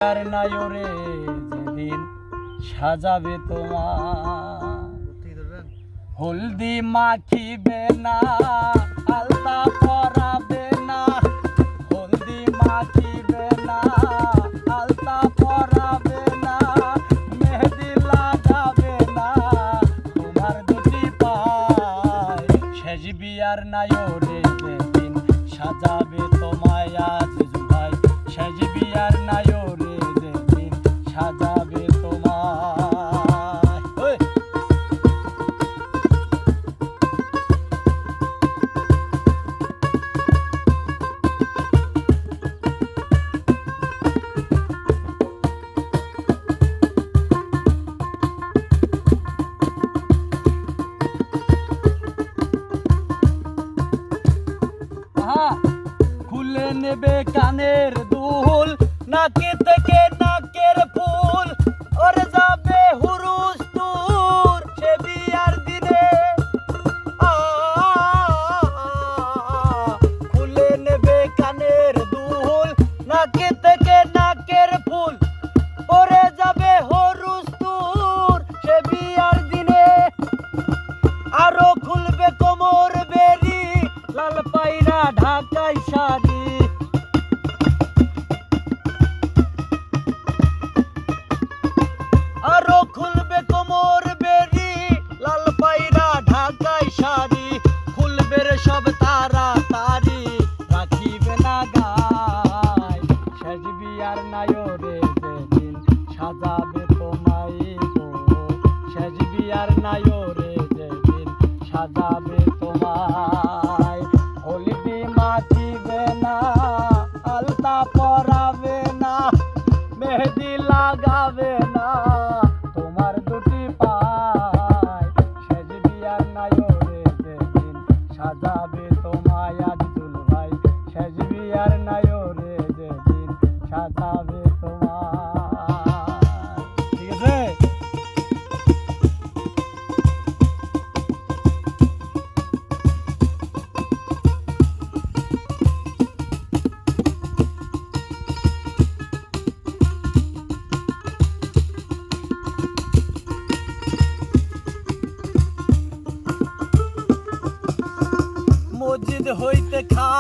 আর নায়রে যেদিন সাজাবে তোমার হলদি মাখিবে না আলতা পরাবে না হলদি মাখিবে না আলতা পরাবে না মেহেদি লাগাবে না তোমার দুটি পায় শেষ বিয়ার নায়রে যেদিন সাজাবে তোমায় আজ জুড়াই শেষ বিয়ার নায়রে যেদিন সাজাবে তোমায় খুলে নেবে কানের দুল নাকে থেকে নাকের ফুল ওরে যাবে হুরুস তুর সে বিয়ার দিনে খুলে নেবে কানের দুল নাকে থেকে নাকের ফুল ওরে যাবে হুরুস তুর সে বিয়ার দিনে আরো খুলবে কোমর বেরি লাল পায়রা ঢাকাই শাড়ি আরো খুলবে কোমর বেরি লাল পায়রা ঢাকাই শাড়ি খুলবে রে সব তাড়াতাড়ি রাখিবে না গায় শেষ বিয়ার নায়রে যেদিন সাজাবে তোমায় গো শেষ বিয়ার নায়রে যেদিন সাজাবে তোমায় হলদি মাখিবে না আলতা পরাবে না মেহেদি লাগাবে না তোমার দুটি পায় শেষ বিয়ার নায়রে যেদিন সাজাবে তোমায় আজ দুলভাই শেষ বিয়ার নায়রে যেদিন সাজাবে তোমায় ঠিক আছে। মসজিদ হইতে খা